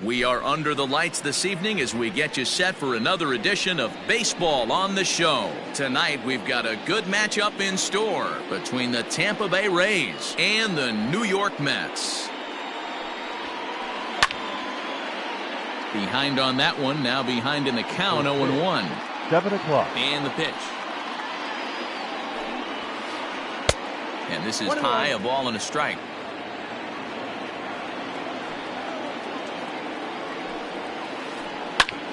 We are under the lights this evening as we get you set for another edition of Baseball on the Show. Tonight we've got a good matchup in store between the Tampa Bay Rays and the New York Mets. Behind on that one, now behind in the count, 0-1. 7 o'clock. And the pitch. And this is high, a ball and a strike.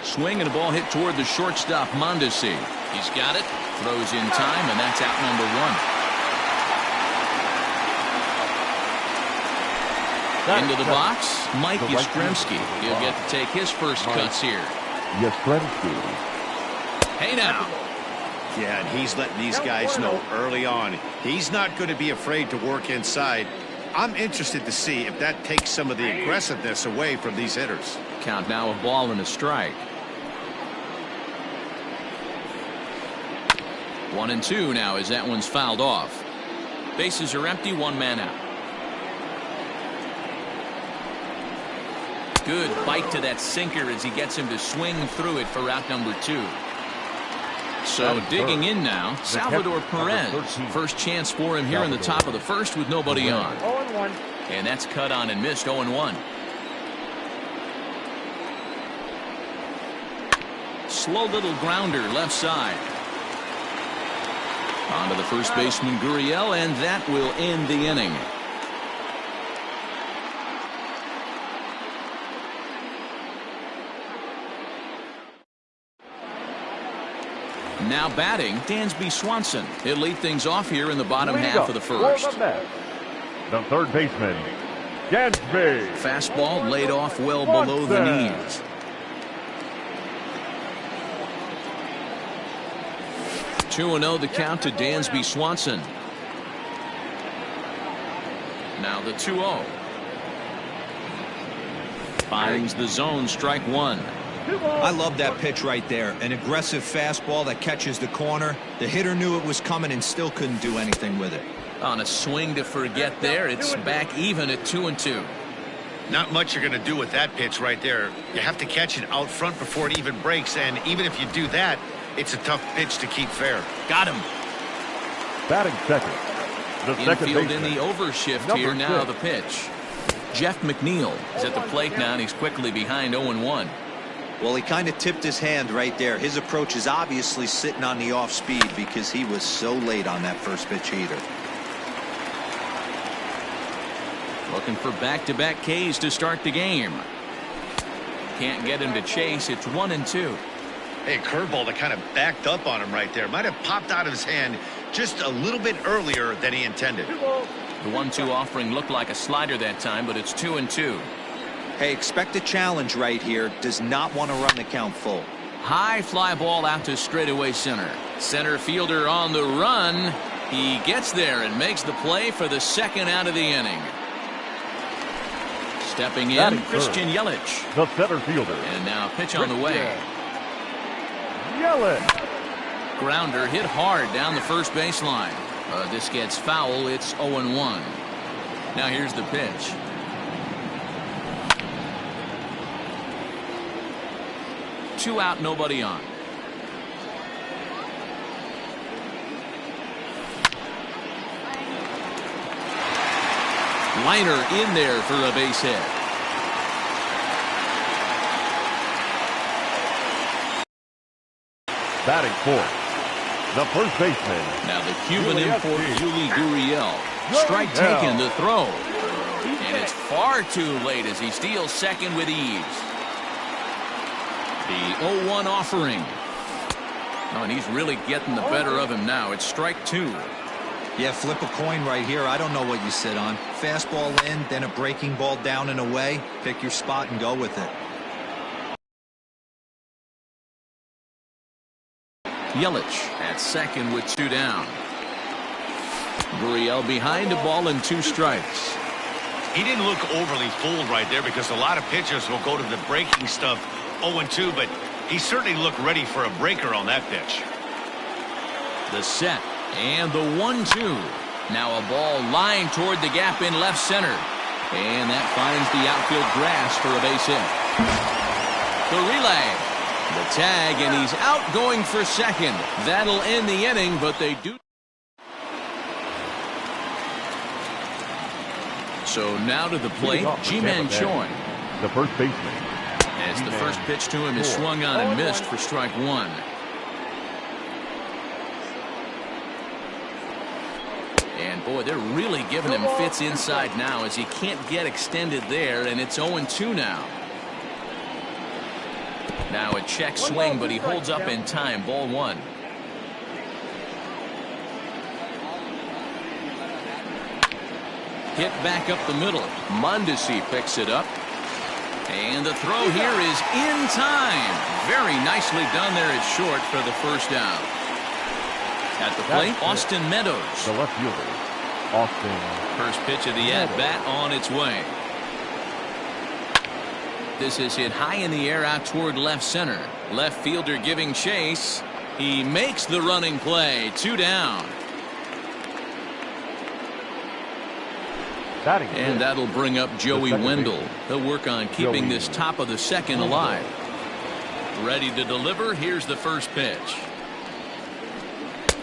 Swing and a ball hit toward the shortstop, Mondesi. He's got it, throws in time, and that's out number 1. Into the box, Mike Yastrzemski. He'll get to take his first cuts here. Yastrzemski. Hey now. Yeah, and he's letting these guys know early on he's not going to be afraid to work inside. I'm interested to see if that takes some of the aggressiveness away from these hitters. Count now, a ball and a strike. 1-2 now as that one's fouled off. Bases are empty, one man out. Good bite to that sinker as he gets him to swing through it for out number 2. So digging in now, Salvador Perez. First chance for him here in the top of the first with nobody on. 0-1. And that's cut on and missed, 0-1. Slow little grounder left side. On to the first baseman, Gurriel, and that will end the inning. Now batting, Dansby Swanson. He'll lead things off here in the bottom half of the first. The third baseman, Dansby. Fastball laid off well below the knees. 2-0 the count to Dansby Swanson. Now the 2-0. Finds the zone, strike 1. I love that pitch right there. An aggressive fastball that catches the corner. The hitter knew it was coming and still couldn't do anything with it. On a swing to forget there, it's back even at 2-2. Not much you're going to do with that pitch right there. You have to catch it out front before it even breaks, and even if you do that, it's a tough pitch to keep fair. Got him. Batting second. The second Infield baseman, in the overshift number here now. 6. The pitch. Jeff McNeil is at the plate now, and he's quickly behind 0-1. Well, he kind of tipped his hand right there. His approach is obviously sitting on the off speed because he was so late on that first pitch either. Looking for back-to-back Ks to start the game. Can't get him to chase. It's 1-2. Hey, curveball that kind of backed up on him right there. Might have popped out of his hand just a little bit earlier than he intended. The 1-2 offering looked like a slider that time, but it's 2-2. Hey, expect a challenge right here. Does not want to run the count full. High fly ball out to straightaway center. Center fielder on the run. He gets there and makes the play for the second out of the inning. Stepping in, Christian Yelich. The center fielder. And now pitch on the way. Yelich. Grounder hit hard down the first baseline. This gets foul. It's 0-1. Now here's the pitch. Two out, nobody on. Liner in there for a base hit. Batting fourth. The first baseman. Now the Cuban import, Yuli Gurriel. Strike taken, the throw. And it's far too late as he steals second with ease. The 0-1 offering. Oh, and he's really getting the better of him now. It's strike 2. Yeah, flip a coin right here. I don't know what you sit on. Fastball in, then a breaking ball down and away. Pick your spot and go with it. Yelich at second with 2 down. Gurriel behind, a ball and 2 strikes. He didn't look overly fooled right there because a lot of pitchers will go to the breaking stuff 0-2, but he certainly looked ready for a breaker on that pitch. The set and the 1-2. Now a ball lying toward the gap in left center. And that finds the outfield grass for a base hit. The relay. The tag, and he's out going for second. That'll end the inning, but they do. So now to the plate, Ji-Man Choi. The first baseman. As the first pitch to him is swung on and missed for strike one. And boy, they're really giving him fits inside now as he can't get extended there, and it's 0-2 now. Now a check swing, but he holds up in time. Ball one. Hit back up the middle. Mondesi picks it up. And the throw here is in time. Very nicely done there at short for the first down. At the plate, Austin Meadows. The left fielder, Austin. First pitch of the at-bat on its way. This is hit high in the air out toward left center. Left fielder giving chase. He makes the running play. 2 down. And that'll bring up Joey Wendell. He'll work on keeping this top of the second alive. Ready to deliver. Here's the first pitch.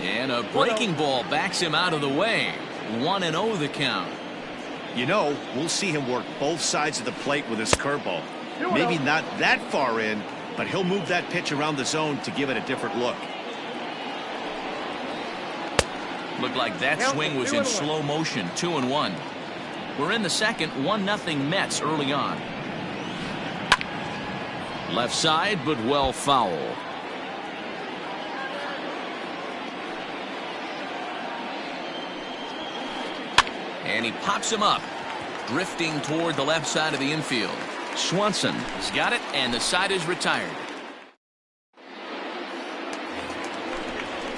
And a breaking ball backs him out of the way. 1-0 the count. You know, we'll see him work both sides of the plate with his curveball. Maybe not that far in, but he'll move that pitch around the zone to give it a different look. Looked like that swing was in slow motion. 2-1. We're in the second. 1-0 Mets early on. Left side, but well foul. And he pops him up, drifting toward the left side of the infield. Swanson has got it, and the side is retired.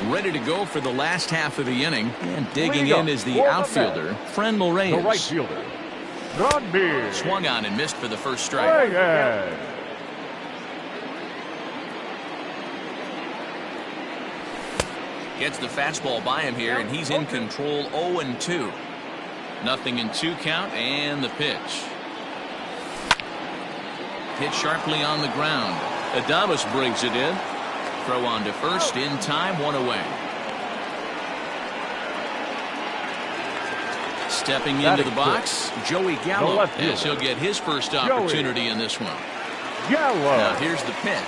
Ready to go for the last half of the inning, and digging in is the outfielder, Franmil Reyes. The right fielder, Granby. Swung on and missed for the first strike. Gets the fastball by him here, and he's in control. 0-2. 0-2 count, and the pitch. Hit sharply on the ground. Adames brings it in. Throw on to first in time. 1 away. Stepping into the box, Joey Gallo, as he'll get his first opportunity in this one. Now here's the pitch.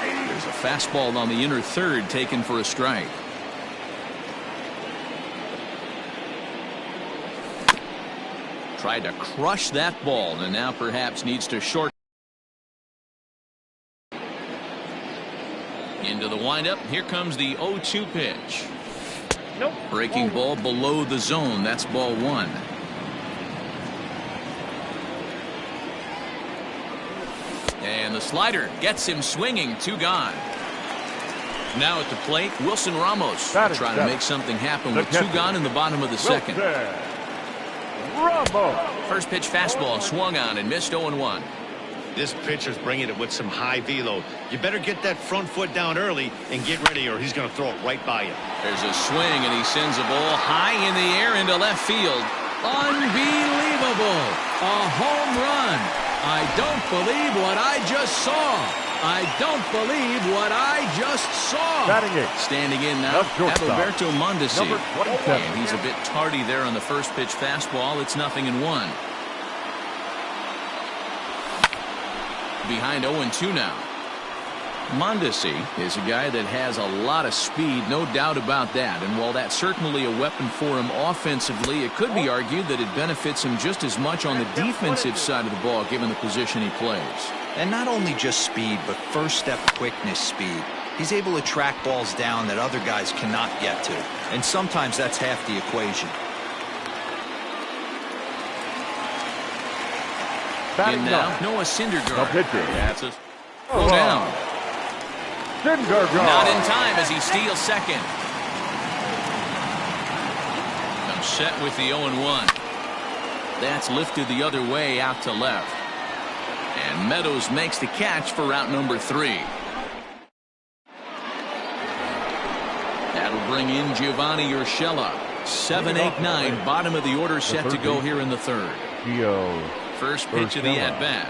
There's a fastball on the inner third taken for a strike. Tried to crush that ball, and now perhaps needs to short. Into the windup. Here comes the 0-2 pitch. Breaking ball below the zone. That's ball one. And the slider gets him swinging. 2 gone. Now at the plate, Wilson Ramos trying to make something happen with 2 gone in the bottom of the second. First pitch fastball swung on and missed. 0-1. This pitcher's bringing it with some high velo. You better get that front foot down early and get ready, or he's going to throw it right by you. There's a swing, and he sends a ball high in the air into left field. Unbelievable. A home run. I don't believe what I just saw. I don't believe what I just saw. Standing in now, Adalberto Mondesi. And he's a bit tardy there on the first pitch fastball. It's 0-1. Behind 0-2 now. Mondesi is a guy that has a lot of speed, no doubt about that. And while that's certainly a weapon for him offensively, it could be argued that it benefits him just as much on the defensive side of the ball, given the position he plays. And not only just speed, but first step quickness speed. He's able to track balls down that other guys cannot get to. And sometimes that's half the equation. In now, Noah Syndergaard. That's a throw down. Not in time as he steals second. I'm set with the 0-1. That's lifted the other way out to left. And Meadows makes the catch for route number 3. That'll bring in Giovanni Urshela. 7, 8, 9, bottom of the order set to go here in the third. First pitch of the at-bat.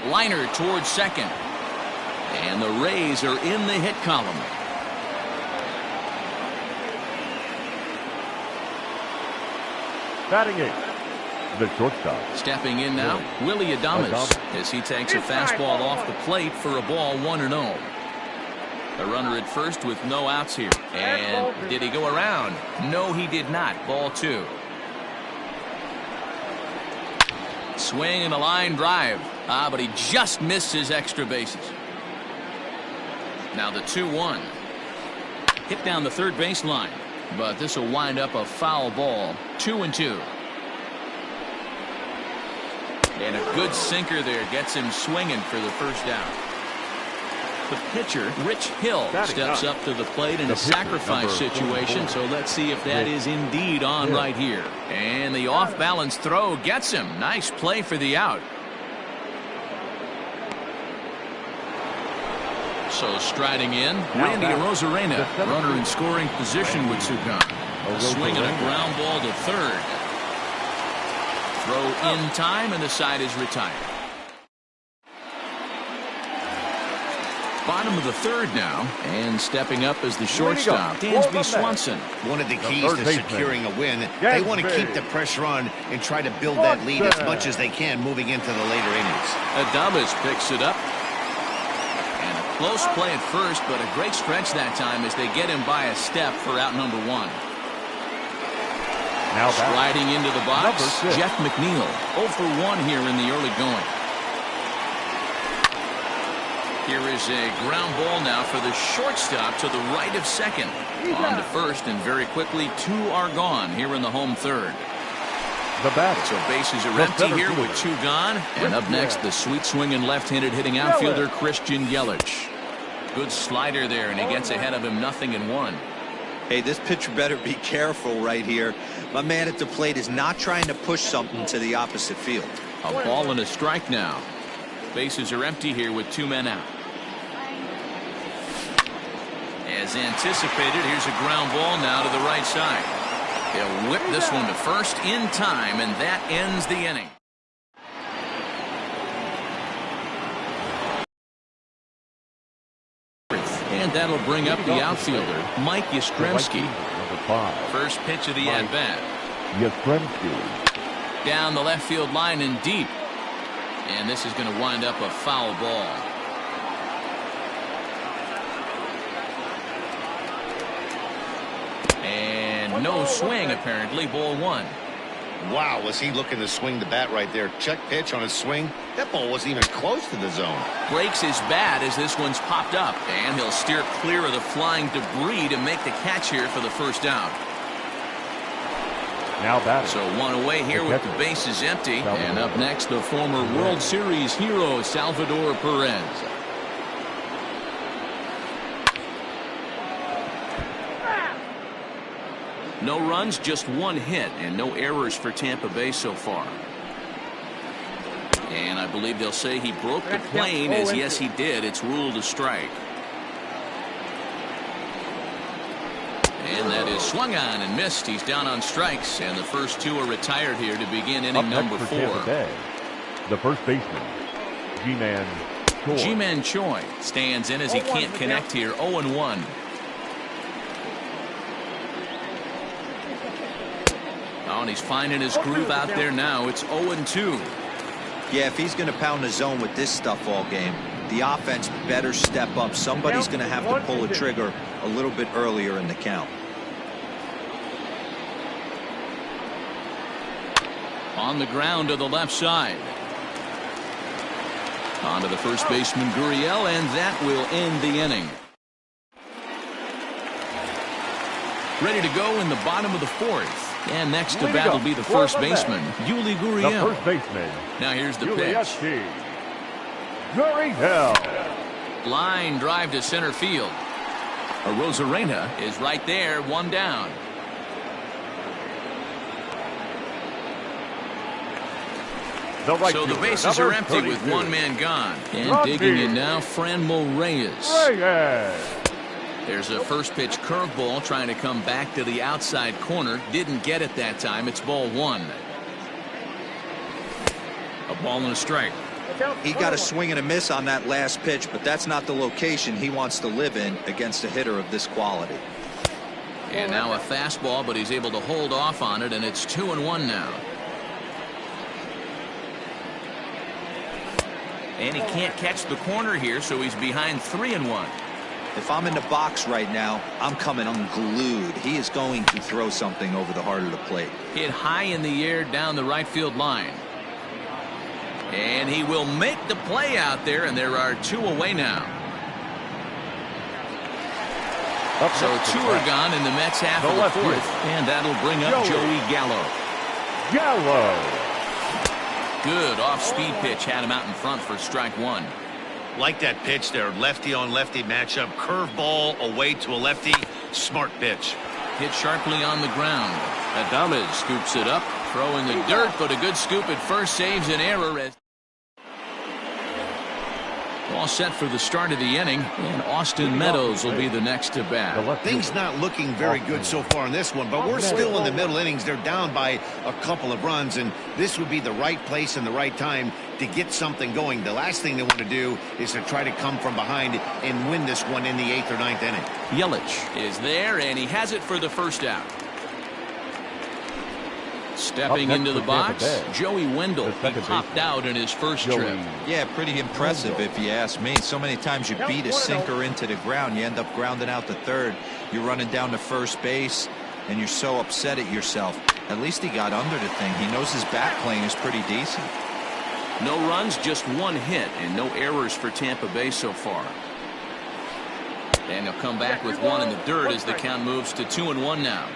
Liner towards second. And the Rays are in the hit column. Batting eight, the shortstop. Stepping in now, Willie Adames, as he takes a fastball off the plate for a ball 1-0. A runner at first with no outs here. And did he go around? No, he did not. Ball 2. Swing and a line drive. But he just missed his extra bases. Now the 2-1. Hit down the third baseline. But this will wind up a foul ball. 2-2. And a good sinker there gets him swinging for the first out. The pitcher, Rich Hill, steps up to the plate in a sacrifice situation. So let's see if that is indeed on right here. And the off-balance throw gets him. Nice play for the out. So striding in, Randy Arozarena, runner in scoring position with Sugan. A swing and a ground ball to third. Throw in time, and the side is retired. Bottom of the third now, and stepping up as the shortstop, Dansby Swanson. One of the keys to securing a win, they want to keep the pressure on and try to build that lead as much as they can moving into the later innings. Adames picks it up. And a close play at first, but a great stretch that time as they get him by a step for out number 1. Now sliding into the box, Jeff McNeil, 0 for 1 here in the early going. Here is a ground ball now for the shortstop to the right of second. On to first, and very quickly 2 are gone here in the home third. The batter. So bases are empty here with 2 gone. And up next, the sweet swinging left-handed hitting outfielder Christian Yelich. Good slider there, and he gets ahead of him 0-1. Hey, this pitcher better be careful right here. My man at the plate is not trying to push something to the opposite field. A ball and a strike now. Bases are empty here with 2 men out. As anticipated, here's a ground ball now to the right side. He'll whip this one to first in time, and that ends the inning. And that'll bring up the outfielder, Mike Yastrzemski. First pitch of the at-bat. Yastrzemski. Down the left field line and deep. And this is going to wind up a foul ball. And no swing, apparently. Ball 1. Wow, was he looking to swing the bat right there? Check pitch on his swing. That ball wasn't even close to the zone. Breaks his bat as this one's popped up. And he'll steer clear of the flying debris to make the catch here for the first out. Now batting. So 1 away here with the bases empty. And up next, the former World Series hero, Salvador Perez. No runs, just 1 hit, and no errors for Tampa Bay so far. And I believe they'll say he broke the plane, as yes, he did. It's ruled a strike. And that is swung on and missed. He's down on strikes, and the first 2 are retired here to begin inning number 4. The first baseman, G-Man Choi. G-Man Choi stands in as he can't connect here. 0-1. Oh, and he's finding his groove out there now. It's 0-2. Yeah, if he's going to pound the zone with this stuff all game, the offense better step up. Somebody's going to have to pull the trigger a little bit earlier in the count. On the ground to the left side. On to the first baseman, Gurriel, and that will end the inning. Ready to go in the bottom of the 4th. And next to bat will be the first baseman, Yuli Gurriel. The first baseman. Now here's the pitch. Gurriel. Line drive to center field. Arozarena is right there, 1 down. So the bases are empty with 1 man gone. And digging in now, Franmil Reyes. There's a first pitch curveball trying to come back to the outside corner. Didn't get it that time. It's ball 1. A ball and a strike. He got a swing and a miss on that last pitch, but that's not the location he wants to live in against a hitter of this quality. And now a fastball, but he's able to hold off on it, and it's 2-1 now. And he can't catch the corner here, so he's behind 3-1. If I'm in the box right now, I'm coming unglued. He is going to throw something over the heart of the plate. Hit high in the air down the right field line. And he will make the play out there, and there are 2 away now. So 2 are gone in the Mets half of the fourth, and that'll bring up Joey Gallo. Good off-speed pitch, had him out in front for strike 1. Like that pitch there, lefty on lefty matchup, curveball away to a lefty, smart pitch. Hit sharply on the ground. Adames scoops it up, throw in the dirt, but a good scoop at first saves an error. As all set for the start of the inning, and Austin Meadows will be the next to bat. Things not looking very good so far in this one, but we're still in the middle innings. They're down by a couple of runs, and this would be the right place and the right time to get something going. The last thing they want to do is to try to come from behind and win this one in the 8th or 9th inning. Yelich is there, and he has it for the first out. Stepping into the box, Joey Wendell. He popped out in his first trip. Yeah, pretty impressive if you ask me. So many times you beat a sinker into the ground, you end up grounding out to third. You're running down to first base, and you're so upset at yourself. At least he got under the thing. He knows his bat playing is pretty decent. No runs, just 1 hit, and no errors for Tampa Bay so far. And they'll come back with 1 in the dirt as the count moves to 2-1 now.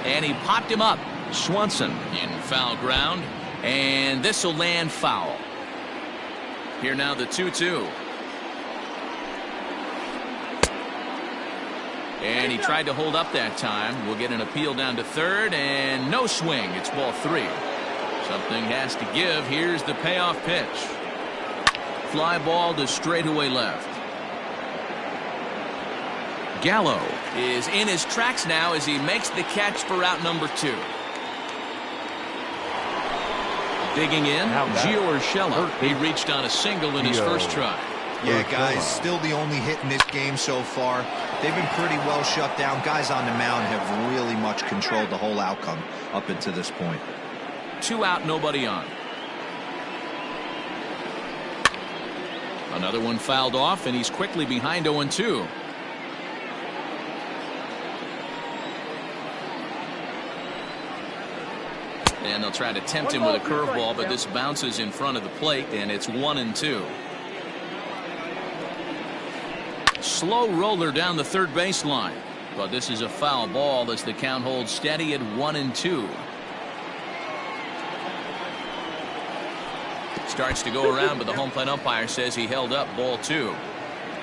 And he popped him up. Swanson in foul ground, and this will land foul. Here now the 2-2. And he tried to hold up that time. We'll get an appeal down to third, and no swing. It's ball 3. Something has to give. Here's the payoff pitch. Fly ball to straightaway left. Gallo is in his tracks now as he makes the catch for out number 2. Digging in, Gio Urshela. He reached on a single in his first try. Yeah, guys, still the only hit in this game so far. They've been pretty well shut down. Guys on the mound have really much controlled the whole outcome up until this point. 2 out, nobody on. Another one fouled off, and he's quickly behind 0-2. And they'll try to tempt him with a curveball, but this bounces in front of the plate, and it's 1-2. Slow roller down the third baseline, but this is a foul ball as the count holds steady at 1-2. Starts to go around, but the home plate umpire says he held up ball 2.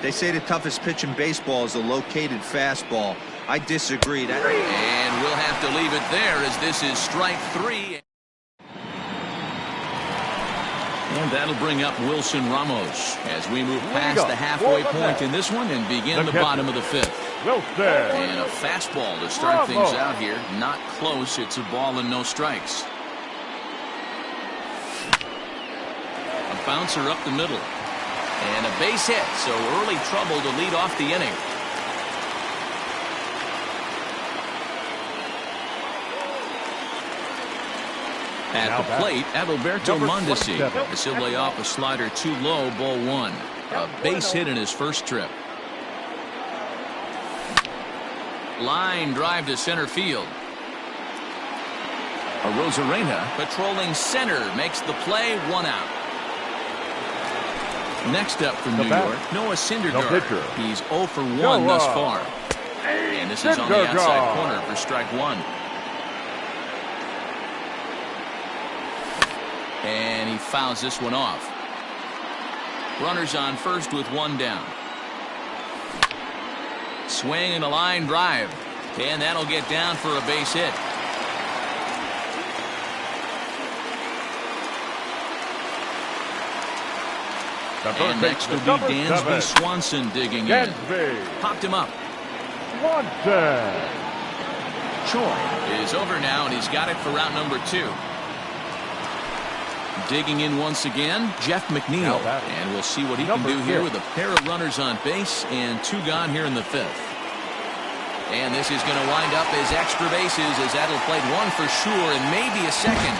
They say the toughest pitch in baseball is a located fastball. I disagree. And we'll have to leave it there as this is strike 3. And that'll bring up Wilson Ramos as we move past the halfway point in this one and begin the bottom of the 5th. And a fastball to start things out here. Not close. It's a ball and no strikes. A bouncer up the middle. And a base hit, so early trouble to lead off the inning. At the plate, Adalberto Mondesi. As he'll lay off a slider too low, ball 1. A base hit in his first trip. Line drive to center field. Arozarena patrolling center makes the play, 1 out. Next up from New York, Noah Syndergaard. He's 0 for 1 thus far. And this is on the outside corner for strike 1. And he fouls this one off. Runners on first with 1 down. Swing and a line drive. And that'll get down for a base hit. And next will be Dansby Swanson digging in. Popped him up. Choi is over now, and he's got it for route number 2. Digging in once again, Jeff McNeil. And we'll see what he can do here with a pair of runners on base and 2 gone here in the 5th. And this is going to wind up as extra bases as that'll play 1 for sure and maybe a second.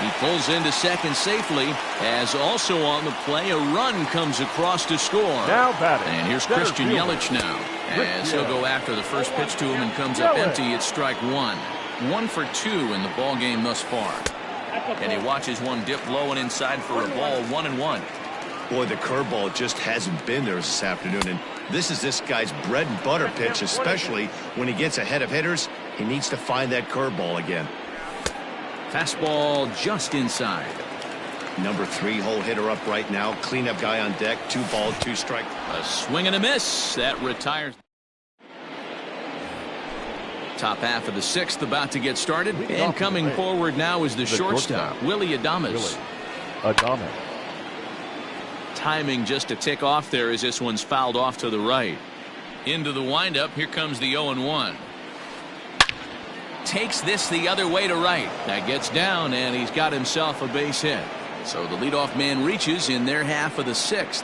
He pulls into second safely as also on the play a run comes across to score. Now batting. And here's Christian Yelich now as he'll go after the first pitch to him and comes up empty. It's strike 1. 1 for 2 in the ball game thus far. And he watches one dip low and inside for a ball. 1-1. Boy, the curveball just hasn't been there this afternoon, and this is this guy's bread and butter pitch, especially when he gets ahead of hitters. He needs to find that curveball again. Fastball just inside. Number 3 hole hitter up right now. Cleanup guy on deck. 2 balls, 2 strikes. A swing and a miss. That retires. Top half of the 6th about to get started. And coming forward now is the shortstop, Willie Adames. Timing just a tick off there as this one's fouled off to the right. Into the windup. Here comes the 0-1. Takes this the other way to right. That gets down, and he's got himself a base hit. So the leadoff man reaches in their half of the 6th.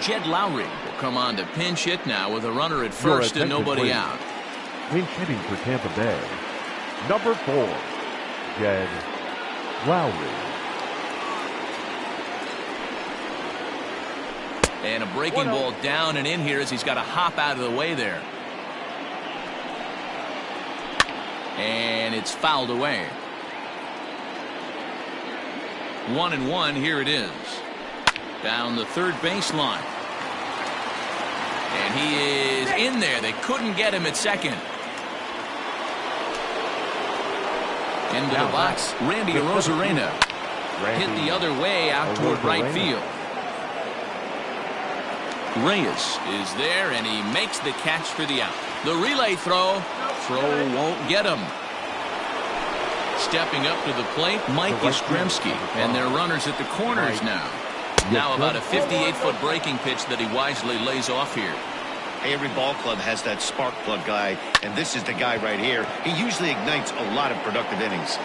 Jed Lowry will come on to pinch hit now with a runner at first and nobody out. Pinch hitting for Tampa Bay. Number 4, Jed Lowry. And a breaking ball down and in here as he's got to hop out of the way there. And it's fouled away. 1-1, here it is. Down the third baseline. And he is in there. They couldn't get him at second. Into the box, Randy Arozarena. Hit the other way out toward right field. Reyes is there, and he makes the catch for the out. The relay throw won't get him. Stepping up to the plate, Mike Yastrzemski, and their runners at the corners now. Now about a 58-foot breaking pitch that he wisely lays off here. Hey, every ball club has that spark plug guy, and this is the guy right here. He usually ignites a lot of productive innings.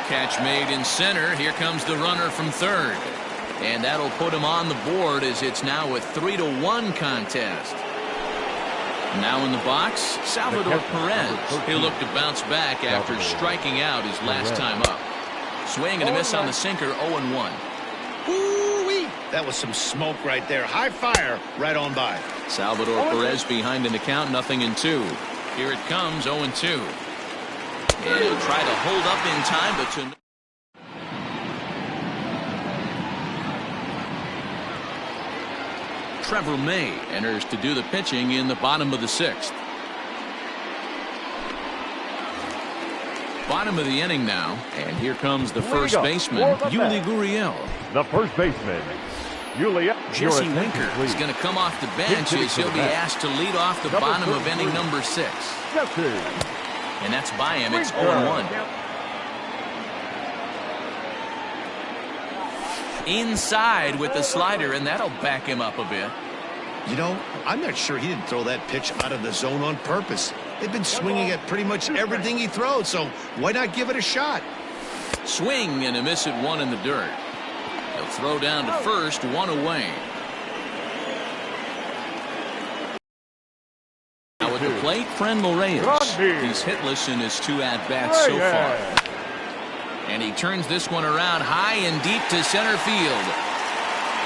Catch made in center. Here comes the runner from third. And that'll put him on the board as it's now a 3-1 contest. Now in the box, Salvador Perez. He'll look to bounce back after striking out his last time up. Swing and a miss on the sinker, 0-1. Ooh-wee. That was some smoke right there. High fire right on by. Salvador Perez behind in the count, 0-2. Here it comes, 0-2. And he'll try to hold up in time, but to... Trevor May enters to do the pitching in the bottom of the 6th. Bottom of the inning now, and here comes the first baseman, Yuli Gurriel. The first baseman, Yuli. Jesse Winker is going to come off the bench as he'll be asked to lead off the bottom of inning number 6. And that's by him. It's 0-1. Inside with the slider, and that'll back him up a bit. You know, I'm not sure he didn't throw that pitch out of the zone on purpose. They've been swinging at pretty much everything he throws, so why not give it a shot? Swing and a miss at 1 in the dirt. He'll throw down to first, 1 away. Now at the plate, Franmil Reyes. He's hitless in his 2 at-bats so far. And he turns this one around high and deep to center field.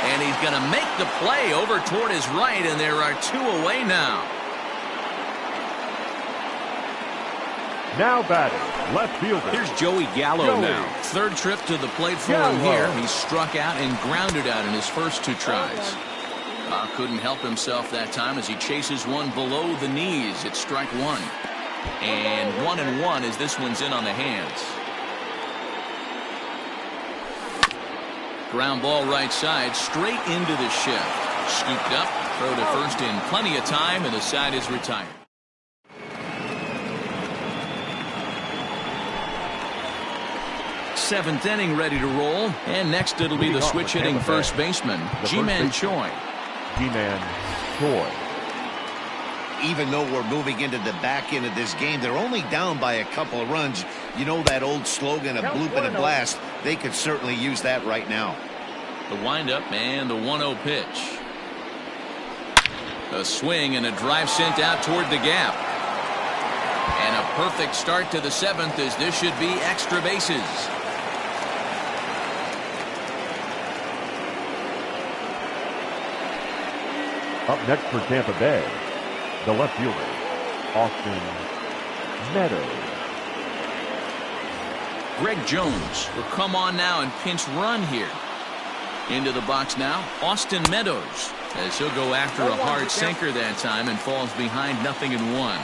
And he's going to make the play over toward his right, and there are 2 away now. Now batting, left fielder. Here's Joey Gallo now. Third trip to the plate for him here. He struck out and grounded out in his first 2 tries. Couldn't help himself that time as he chases one below the knees. It's strike 1. And 1-1 as this one's in on the hands. Ground ball right side, straight into the shift. Scooped up, throw to first in plenty of time, and the side is retired. seventh inning ready to roll. And next it'll be the switch hitting first baseman, Ji-Man Choi. Ji-Man Choi. Even though we're moving into the back end of this game, they're only down by a couple of runs. You know that old slogan of bloop and a blast? They could certainly use that right now. The windup and the 1-0 pitch. A swing and a drive sent out toward the gap. And a perfect start to the seventh, as this should be extra bases. Up next for Tampa Bay, the left fielder, Austin Meadows. Greg Jones will come on now and pinch run here. Into the box now, Austin Meadows, as he'll go after a hard sinker that time and falls behind 0-1.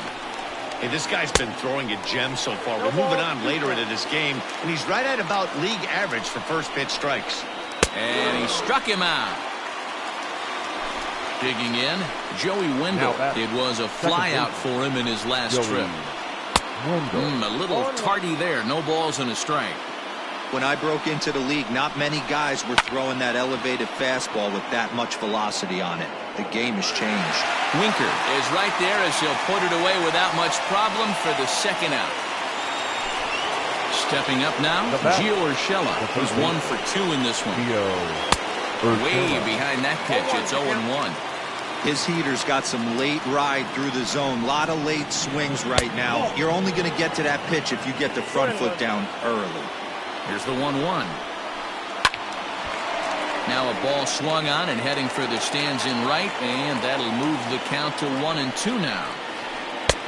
Hey, this guy's been throwing a gem so far. We're moving on later into this game, and he's right at about league average for first pitch strikes. And he struck him out. Digging in, Joey Wendell. It was a flyout for him in his last trip. A little tardy there. No balls and a strike. When I broke into the league, not many guys were throwing that elevated fastball with that much velocity on it. The game has changed. Winker is right there as he'll put it away without much problem for the second out. Stepping up now, Gio Urshela, who's 1 for 2 in this one. Way behind that pitch, it's 0-1. His heater's got some late ride through the zone. A lot of late swings right now. You're only going to get to that pitch if you get the front foot down early. Here's the 1-1. Now a ball swung on and heading for the stands in right, and that'll move the count to 1-2 now.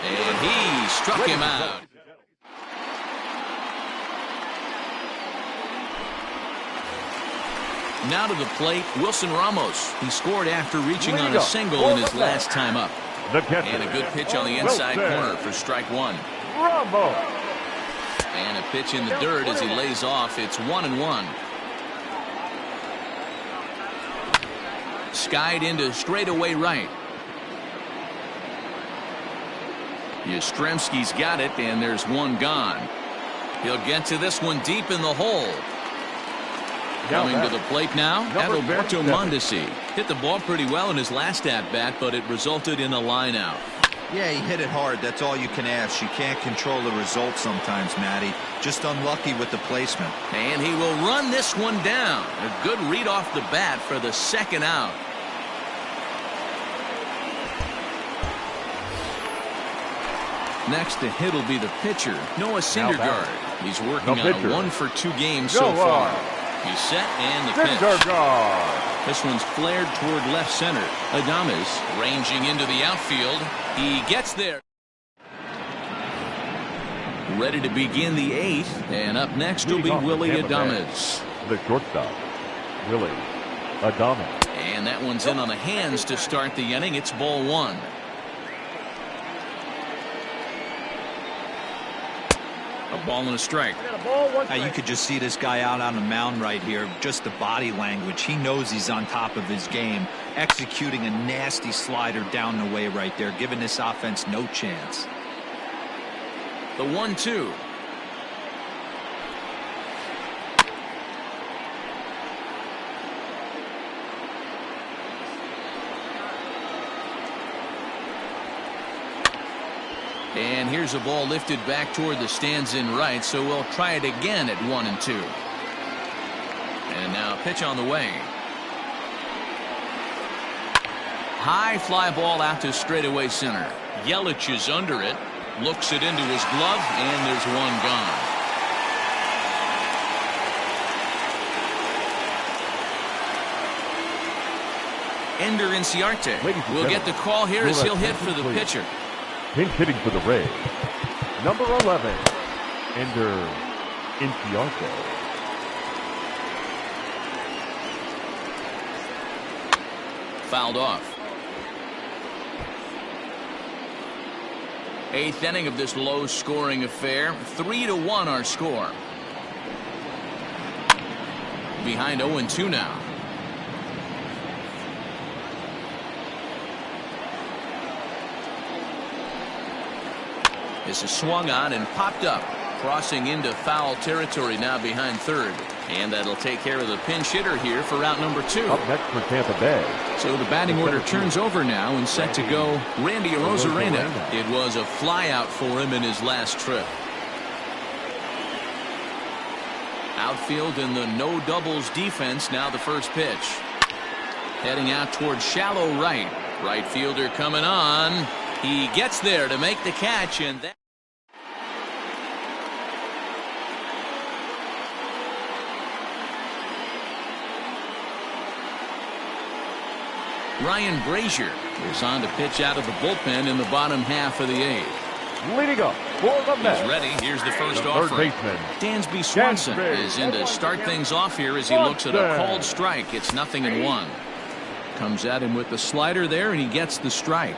And he struck him out. Now to the plate, Wilson Ramos. He scored after reaching on a single in his last time up. And a good pitch on the inside corner for strike 1. Ramos. And a pitch in the dirt as he lays off. It's 1-1. Skied into straightaway right. Yastrzemski's got it, and there's one gone. He'll get to this one deep in the hole. Coming to the plate now, Adalberto Mondesi. Hit the ball pretty well in his last at-bat, but it resulted in a line out. Yeah, he hit it hard. That's all you can ask. You can't control the result sometimes, Matty. Just unlucky with the placement. And he will run this one down. A good read off the bat for the second out. Next to hit will be the pitcher, Noah Syndergaard. He's working on a 1 for 2 games so far. He's set and the pitch. This one's flared toward left center. Adames ranging into the outfield. He gets there. Ready to begin the 8th, and up next will be Willie Adames. The shortstop, Willie Adames. And that one's in on the hands to start the inning. It's ball 1. A ball and a strike. Now you could just see this guy out on the mound right here. Just the body language. He knows he's on top of his game. Executing a nasty slider down the way right there, giving this offense no chance. The 1-2. And here's a ball lifted back toward the stands in right, so we'll try it again at 1-2. And now pitch on the way. High fly ball out to straightaway center. Yelich is under it, looks it into his glove, and there's one gone. Ender Inciarte will get the call here as he'll hit for the pitcher. Pinch hitting for the Rays, number 11, Ender Inciarte. Fouled off. 8th inning of this low-scoring affair. 3-1 our score. Behind 0-2 now. This is swung on and popped up. crossing into foul territory now behind third. And that'll take care of the pinch hitter here for out number 2. Up next for Tampa Bay. So the batting order turns over now and set to go Randy Arozarena. It was a flyout for him in his last trip. Outfield in the no doubles defense. Now the first pitch. Heading out towards shallow right. Right fielder coming on. He gets there to make the catch, and that. Ryan Brazier is on to pitch out of the bullpen in the bottom half of the 8th. Leading up for the Mets. He's ready. Here's the first Third offering. baseman. Dansby Swanson is in to start things off here as he looks at a called strike. It's 0-1. Comes at him with the slider there, and he gets the strike.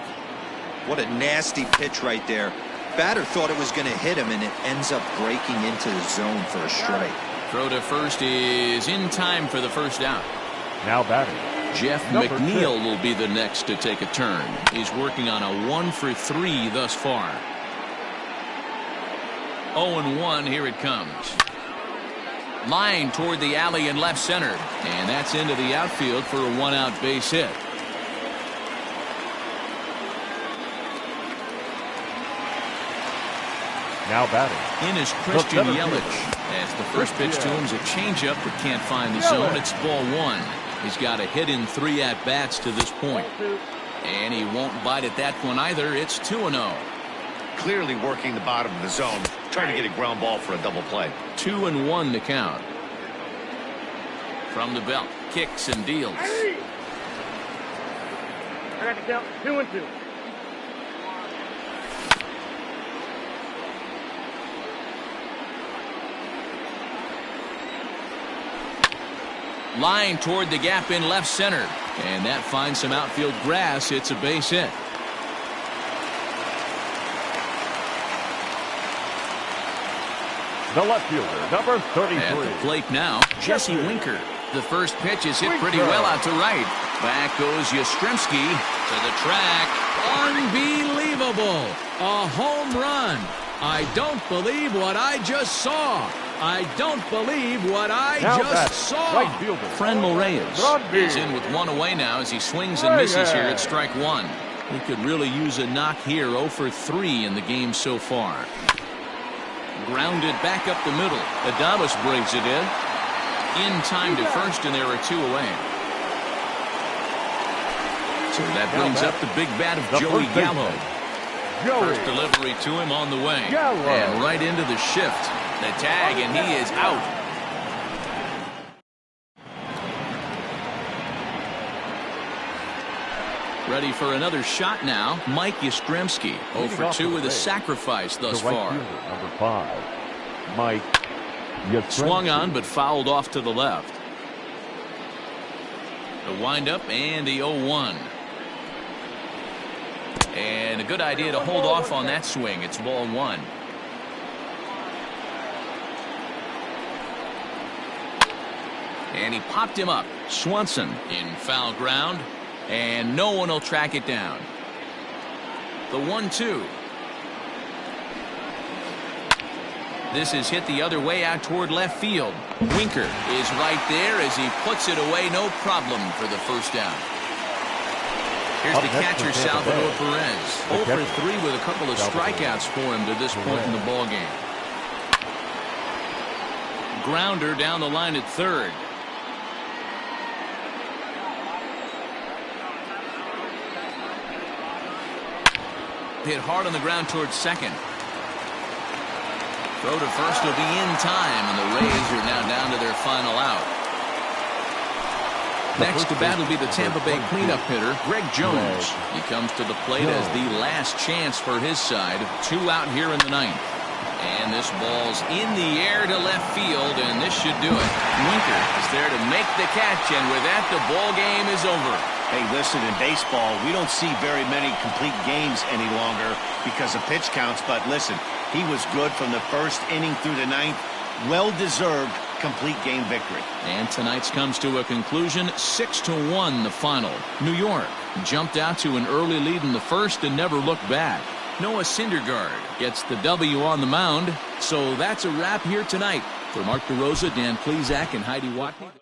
What a nasty pitch right there. Batter thought it was going to hit him, and it ends up breaking into the zone for a strike. Throw to first is in time for the first out. Now batting. Jeff McNeil will be the next to take a turn. He's working on a 1-for-3 thus far. 0-1. Here it comes. Line toward the alley in left center, and that's into the outfield for a 1-out base hit. Now batting. In is Christian Yelich. As the first pitch to him is a changeup but can't find the zone. It's ball 1. He's got a hit in 3 at-bats to this point. And he won't bite at that one either. It's 2-0. Clearly working the bottom of the zone, trying to get a ground ball for a double play. 2-1 to count. From the belt, kicks and deals. I got to count 2-2. Line toward the gap in left center, and that finds some outfield grass. It's a base hit. The left fielder, number 33. At the plate now, Jesse Winker. The first pitch is hit pretty well out to right. Back goes Yastrzemski to the track. Unbelievable! A home run. I don't believe what I just saw. I don't believe what I just saw. Right fielder. Franmil Reyes is in with 1 away now as he swings and misses here at strike 1. He could really use a knock here. 0-for-3 in the game so far. Grounded back up the middle. Adames brings it in time to first, and there are 2 away. So that brings up the big bat of Joey Gallo. First delivery to him on the way. And right into the shift. The tag, and he is out. Ready for another shot now. Mike Yastrzemski. 0-for-2 with a sacrifice thus far. Number 5, Mike Yastrzemski. Swung on but fouled off to the left. The windup and the 0-1. And a good idea to hold off on that swing. It's ball 1. And he popped him up. Swanson in foul ground. And no one will track it down. The 1-2. This is hit the other way out toward left field. Winker is right there as he puts it away. No problem for the first down. Here's the catcher, Salvador Perez. 0-for-3 with a couple of strikeouts for him to this point in the ballgame. Grounder down the line at third. Hit hard on the ground towards second. Throw to first will be in time, and the Rays are now down to their final out. Next to bat will be the Tampa Bay cleanup hitter, Greg Jones. He comes to the plate as the last chance for his side. 2 out here in the 9th. And this ball's in the air to left field, and this should do it. Winker is there to make the catch, and with that, the ball game is over. Hey, listen, in baseball, we don't see very many complete games any longer because of pitch counts, but listen, he was good from the first inning through the 9th. Well-deserved complete game victory. And tonight's comes to a conclusion. 6-1 the final. New York jumped out to an early lead in the first and never looked back. Noah Syndergaard gets the W on the mound. So that's a wrap here tonight. For Mark DeRosa, Dan Plesac, and Heidi Watney.